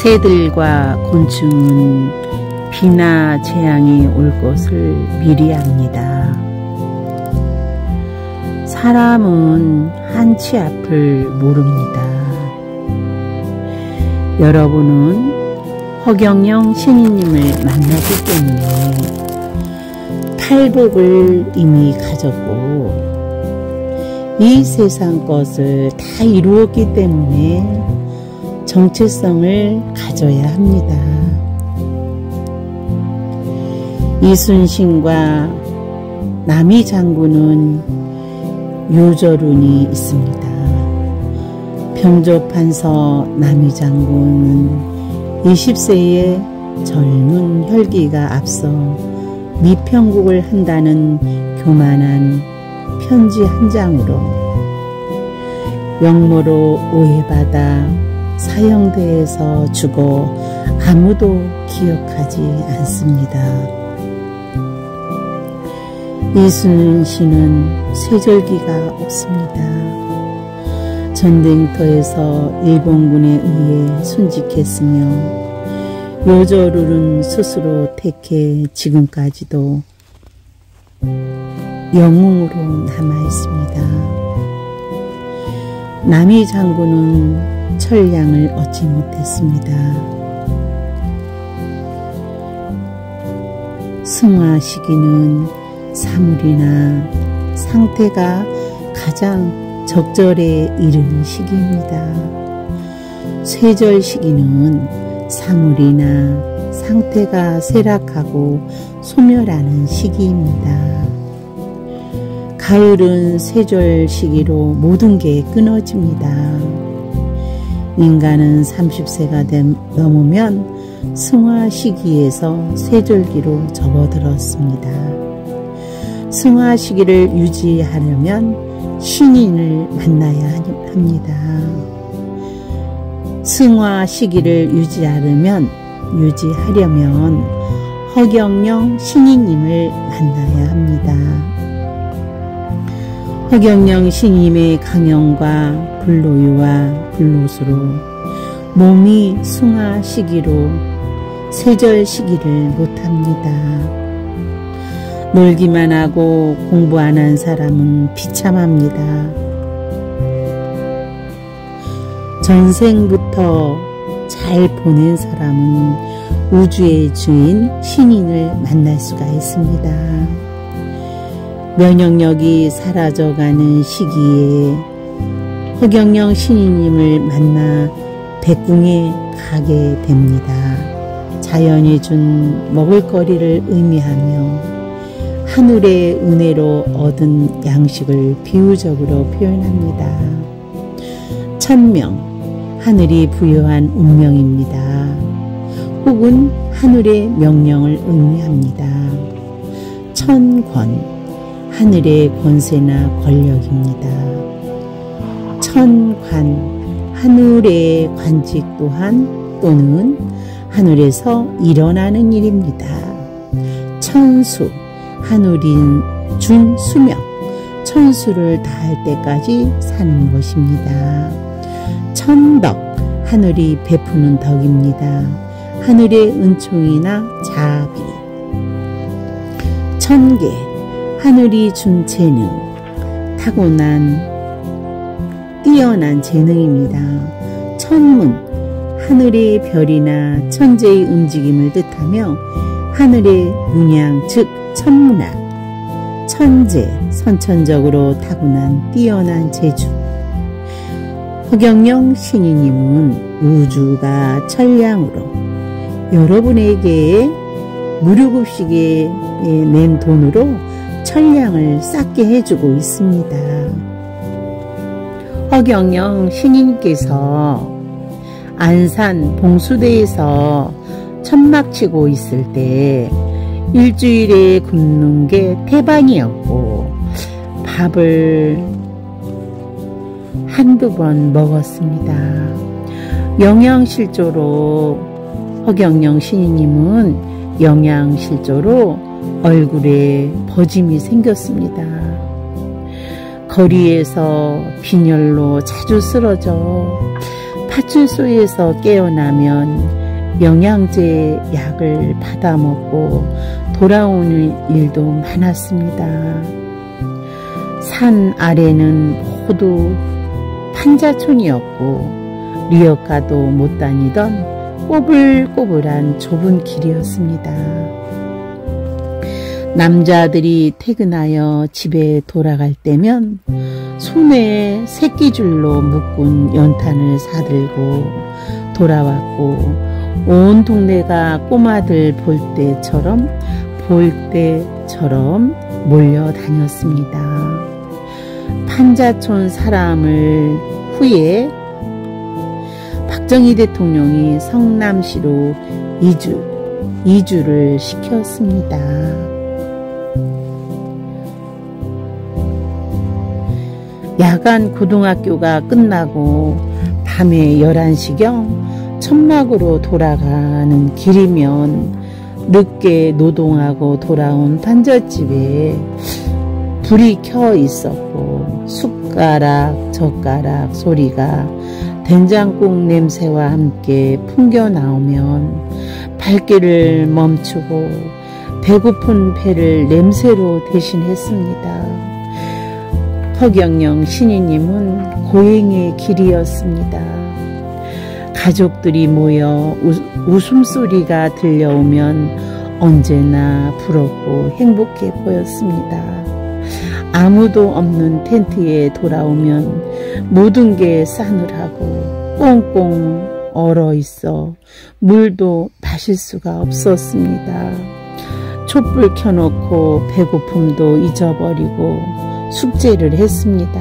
새들과 곤충은 비나 재앙이 올 것을 미리 압니다. 사람은 한치 앞을 모릅니다. 여러분은 허경영 신인님을 만나기 때문에 팔복을 이미 가졌고 이 세상 것을 다 이루었기 때문에 정체성을 가져야 합니다. 이순신과 남이 장군은 요절운이 있습니다. 병조판서 남이 장군은 20세의 젊은 혈기가 앞서 미평국을 한다는 교만한 편지 한 장으로 역모로 오해받아 사형대에서 죽어 아무도 기억하지 않습니다. 이순신은 쇠절기가 없습니다. 전쟁터에서 일본군에 의해 순직했으며 요절운은 스스로 택해 지금까지도 영웅으로 남아있습니다. 남이 장군은 철량을 얻지 못했습니다. 승화 시기는 사물이나 상태가 가장 적절에 이르는 시기입니다. 쇠절 시기는 사물이나 상태가 쇠락하고 소멸하는 시기입니다. 가을은 쇠절 시기로 모든 게 끊어집니다. 인간은 30세가 넘으면 승화 시기에서 쇠절기로 접어들었습니다. 승화 시기를 유지하려면 신인을 만나야 합니다. 승화 시기를 유지하려면 허경영 신인님을 만나야 합니다. 허경영 신임의 강연과 불로유와 불로수로 몸이 승화 시기로 쇠절 시기를 못합니다. 놀기만 하고 공부 안 한 사람은 비참합니다. 전생부터 잘 보낸 사람은 우주의 주인 신인을 만날 수가 있습니다. 면역력이 사라져가는 시기에 허경영 신인님을 만나 백궁에 가게 됩니다. 자연이 준 먹을거리를 의미하며 하늘의 은혜로 얻은 양식을 비유적으로 표현합니다. 천명, 하늘이 부여한 운명입니다. 혹은 하늘의 명령을 의미합니다. 천권, 하늘의 권세나 권력입니다. 천관, 하늘의 관직 또는 하늘에서 일어나는 일입니다. 천수, 하늘이 준 수명, 천수를 다할 때까지 사는 것입니다. 천덕, 하늘이 베푸는 덕입니다. 하늘의 은총이나 자비. 천계, 하늘이 준 재능, 뛰어난 재능입니다. 천문, 하늘의 별이나 천재의 움직임을 뜻하며 하늘의 문양 즉 천문학. 천재, 선천적으로 타고난 뛰어난 재주. 허경영 신인님은 우주가 천량으로 여러분에게 무료급식에 낸 돈으로 천량을 쌓게 해주고 있습니다. 허경영 신인께서 안산 봉수대에서 천막 치고 있을 때 일주일에 굶는 게 태반이었고 밥을 한두 번 먹었습니다. 영양실조로 허경영 신인님은 영양실조로 얼굴에 버짐이 생겼습니다. 거리에서 빈혈로 자주 쓰러져 파출소에서 깨어나면 영양제 약을 받아먹고 돌아오는 일도 많았습니다. 산 아래는 모두 판자촌이었고 리어카도 못 다니던 꼬불꼬불한 좁은 길이었습니다. 남자들이 퇴근하여 집에 돌아갈 때면 손에 새끼줄로 묶은 연탄을 사들고 돌아왔고 온 동네가 꼬마들 볼 때처럼 몰려다녔습니다. 판자촌 사람을 후에 박정희 대통령이 성남시로 이주를 시켰습니다. 야간 고등학교가 끝나고 밤에 11시경 천막으로 돌아가는 길이면 늦게 노동하고 돌아온 판잣집에 불이 켜 있었고 숟가락 젓가락 소리가 된장국 냄새와 함께 풍겨 나오면 발길을 멈추고 배고픈 배를 냄새로 대신했습니다. 허경영 신이님은 고행의 길이었습니다. 가족들이 모여 웃음소리가 들려오면 언제나 부럽고 행복해 보였습니다. 아무도 없는 텐트에 돌아오면 모든 게 싸늘하고 꽁꽁 얼어 있어 물도 마실 수가 없었습니다. 촛불 켜놓고 배고픔도 잊어버리고 숙제를 했습니다.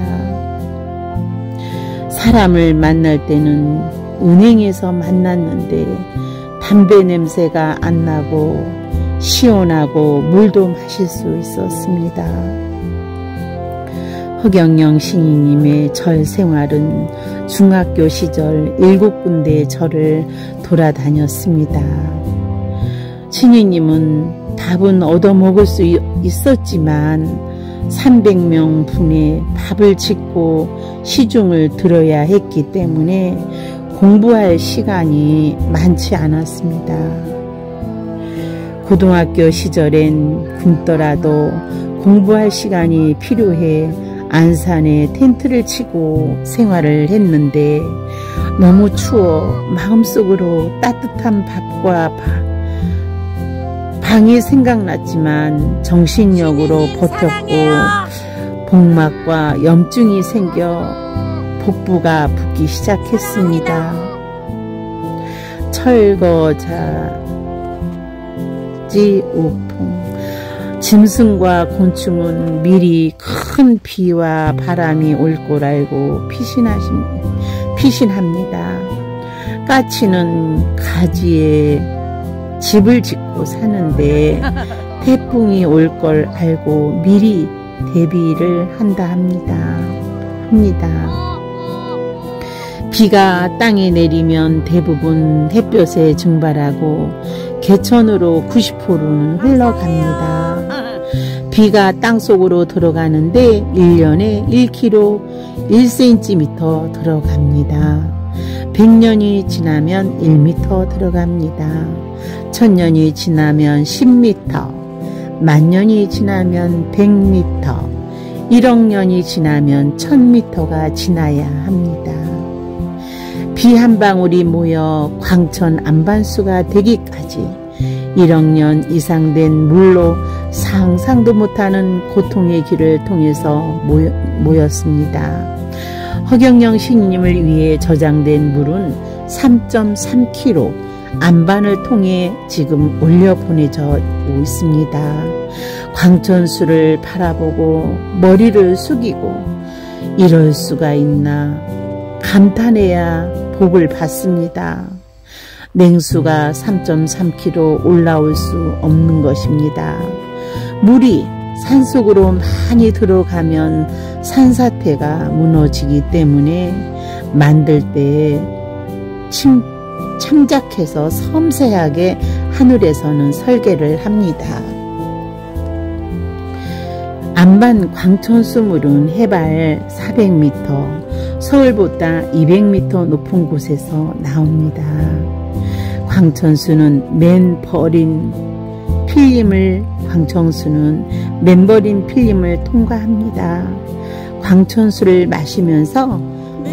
사람을 만날 때는 은행에서 만났는데 담배 냄새가 안 나고 시원하고 물도 마실 수 있었습니다. 허경영 신이님의 절 생활은 중학교 시절 7군데의 절을 돌아다녔습니다. 신이님은 밥은 얻어먹을 수 있었지만 300명 분의 밥을 짓고 시중을 들어야 했기 때문에 공부할 시간이 많지 않았습니다. 고등학교 시절엔 굶더라도 공부할 시간이 필요해 안산에 텐트를 치고 생활을 했는데 너무 추워 마음속으로 따뜻한 밥과 방이 생각났지만 정신력으로 버텼고 복막과 염증이 생겨 복부가 붓기 시작했습니다. 철거자지 우풍 짐승과 곤충은 미리 큰 비와 바람이 올 걸 알고 피신합니다. 까치는 가지에 집을 짓고 사는데 태풍이 올 걸 알고 미리 대비를 합니다. 비가 땅에 내리면 대부분 햇볕에 증발하고 개천으로 90%는 흘러갑니다. 비가 땅속으로 들어가는데 1년에 1km 1cm 들어갑니다. 100년이 지나면 1m 들어갑니다. 1000년이 지나면 10m, 만년이 지나면 100m, 1억 년이 지나면 1000m가 지나야 합니다. 비 한 방울이 모여 광천 안반수가 되기까지 1억 년 이상 된 물로 상상도 못하는 고통의 길을 통해서 모였습니다. 허경영 신님을 위해 저장된 물은 3.3km 안반을 통해 지금 올려 보내져 있습니다. 광천수를 바라보고 머리를 숙이고 이럴 수가 있나 감탄해야 복을 받습니다. 냉수가 3.3km 올라올 수 없는 것입니다. 물이 산속으로 많이 들어가면 산사태가 무너지기 때문에 만들 때 참작해서 섬세하게 하늘에서는 설계를 합니다. 안반 광천수물은 해발 400m, 서울보다 200m 높은 곳에서 나옵니다. 광천수는 맨버린 필름을 통과합니다. 광천수를 마시면서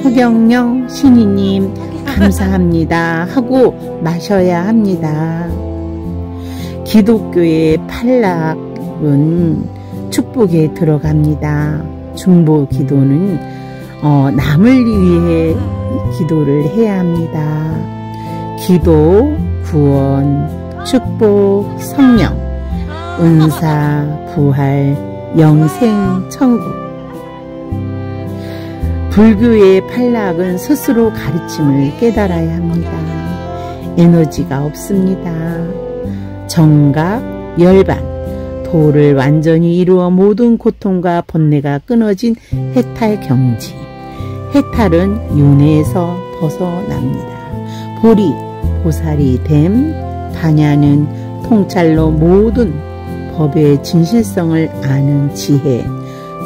허경영 신이님 감사합니다 하고 마셔야 합니다. 기독교의 팔락은 축복에 들어갑니다. 중보 기도는 남을 위해 기도를 해야 합니다. 기도, 구원, 축복, 성령, 은사, 부활, 영생, 천국. 불교의 팔락은 스스로 가르침을 깨달아야 합니다. 에너지가 없습니다. 정각, 열반, 도를 완전히 이루어 모든 고통과 번뇌가 끊어진 해탈 경지. 해탈은 윤회에서 벗어납니다. 보리, 보살이 됨, 반야는 통찰로 모든 법의 진실성을 아는 지혜,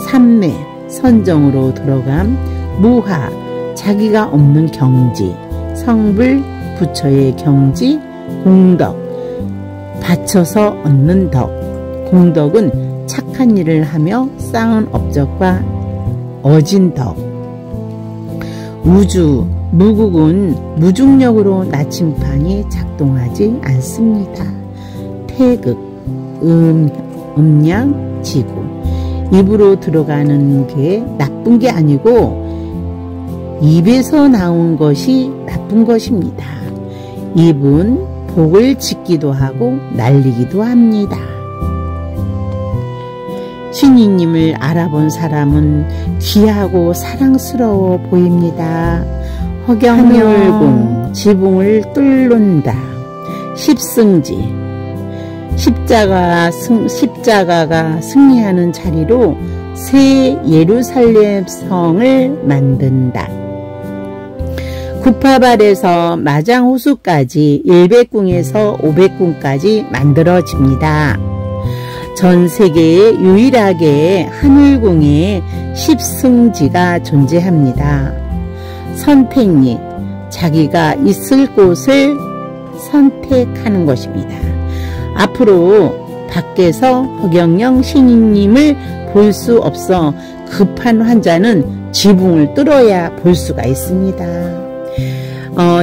삼매, 선정으로 들어감, 무하, 자기가 없는 경지, 성불, 부처의 경지, 공덕, 바쳐서 얻는 덕. 공덕은 착한 일을 하며 쌓은 업적과 얻은 덕. 우주, 무국은 무중력으로 나침판이 작동하지 않습니다. 태극, 음양, 지구. 입으로 들어가는 게 나쁜 게 아니고 입에서 나온 것이 나쁜 것입니다. 입은 복을 짓기도 하고 날리기도 합니다. 신이님을 알아본 사람은 귀하고 사랑스러워 보입니다. 허경열공, 지붕을 뚫는다. 십승지, 십자가가 승리하는 자리로 새 예루살렘 성을 만든다. 구파발에서 마장호수까지 100궁에서 500궁까지 만들어집니다. 전 세계에 유일하게 하늘궁에 십승지가 존재합니다. 선택리, 자기가 있을 곳을 선택하는 것입니다. 앞으로 밖에서 허경영 신이님을 볼 수 없어 급한 환자는 지붕을 뚫어야 볼 수가 있습니다.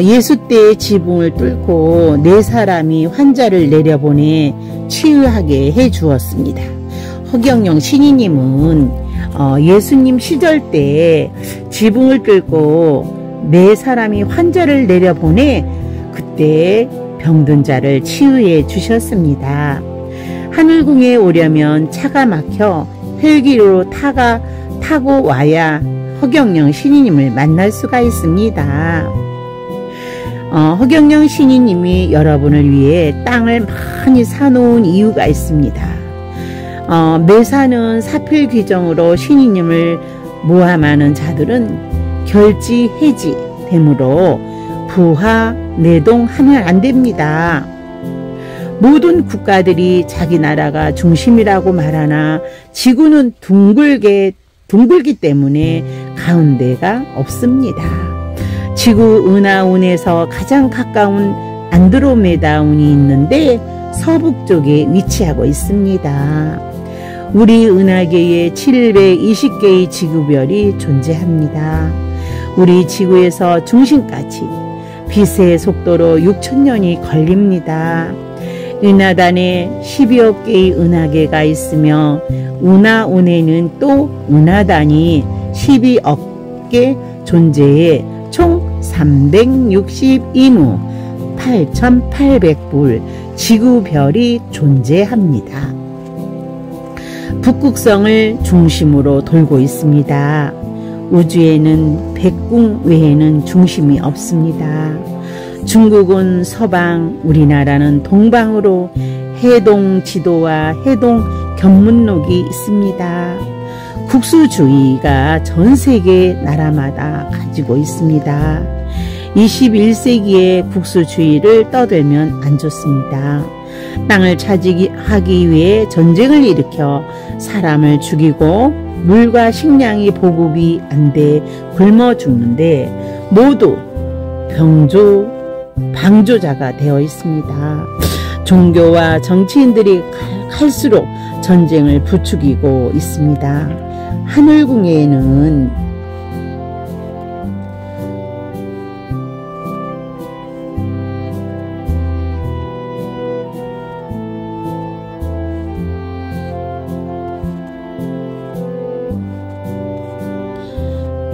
예수 때의 지붕을 뚫고 네 사람이 환자를 내려보내 치유하게 해 주었습니다. 허경영 신이님은 예수님 시절 때 지붕을 뚫고 네 사람이 환자를 내려보내 그때 병든 자를 치유해 주셨습니다. 하늘궁에 오려면 차가 막혀 헬기로 타고 와야 허경영 신이님을 만날 수가 있습니다. 허경영 신이님이 여러분을 위해 땅을 많이 사놓은 이유가 있습니다. 매사는 사필 규정으로 신이님을 모함하는 자들은 결지 해지 되므로 부하 내동하면 안 됩니다. 모든 국가들이 자기 나라가 중심이라고 말하나 지구는 둥글기 때문에 가운데가 없습니다. 지구 은하운에서 가장 가까운 안드로메다운이 있는데 서북쪽에 위치하고 있습니다. 우리 은하계에 720개의 지구별이 존재합니다. 우리 지구에서 중심까지 빛의 속도로 6,000년이 걸립니다. 은하단에 12억 개의 은하계가 있으며 은하운에는 또 은하단이 12억 개 존재해 총 362무 8,800불 지구별이 존재합니다. 북극성을 중심으로 돌고 있습니다. 우주에는 백궁 외에는 중심이 없습니다. 중국은 서방, 우리나라는 동방으로 해동 지도와 해동 견문록이 있습니다. 국수주의가 전 세계 나라마다 가지고 있습니다. 21세기에 국수주의를 떠들면 안 좋습니다. 땅을 차지하기 위해 전쟁을 일으켜 사람을 죽이고 물과 식량이 보급이 안 돼 굶어 죽는데 모두 방조자가 되어 있습니다. 종교와 정치인들이 갈수록 전쟁을 부추기고 있습니다. 하늘궁에는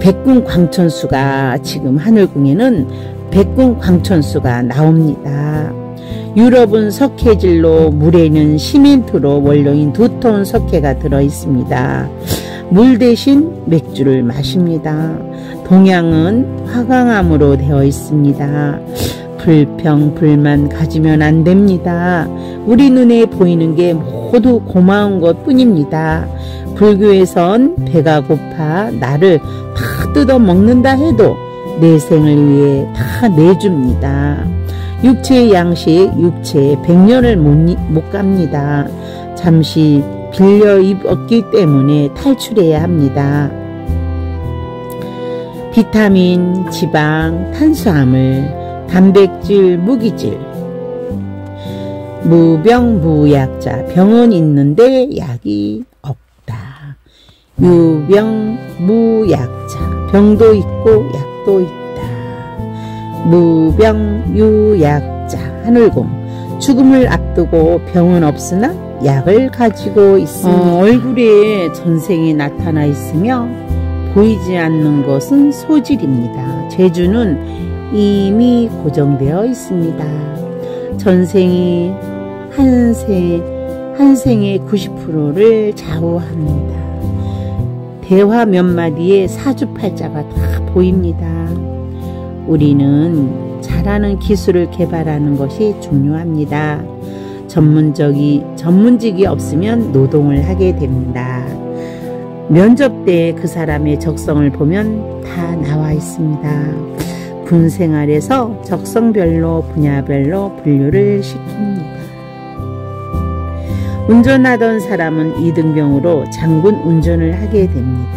백군 광천수가 지금 하늘궁에는 백군 광천수가 나옵니다. 유럽은 석회질로 물에는 시멘트로 원료인 두터운 석회가 들어있습니다. 물 대신 맥주를 마십니다. 동양은 화강암으로 되어 있습니다. 불평, 불만 가지면 안 됩니다. 우리 눈에 보이는 게 모두 고마운 것 뿐입니다. 불교에선 배가 고파 나를 다 뜯어 먹는다 해도 내생을 위해 다 내줍니다. 육체의 양식, 육체의 백년을 못 갑니다. 잠시 빌려 입었기 때문에 탈출해야 합니다. 비타민, 지방, 탄수화물, 단백질, 무기질, 무병무약자, 병은 있는데 약이 없다. 유병무약자, 병도 있고 약도 있다. 무병유약자, 하늘궁, 죽음을 앞두고 병은 없으나 약을 가지고 있습니다. 얼굴에 전생이 나타나 있으며 보이지 않는 것은 소질입니다. 재주는 이미 고정되어 있습니다. 전생이 한 생의 90%를 좌우합니다. 대화 몇 마디에 사주팔자가 다 보입니다. 우리는 잘하는 기술을 개발하는 것이 중요합니다. 전문직이 없으면 노동을 하게 됩니다. 면접 때 그 사람의 적성을 보면 다 나와 있습니다. 군 생활에서 적성별로 분야별로 분류를 시킵니다. 운전하던 사람은 이등병으로 장군 운전을 하게 됩니다.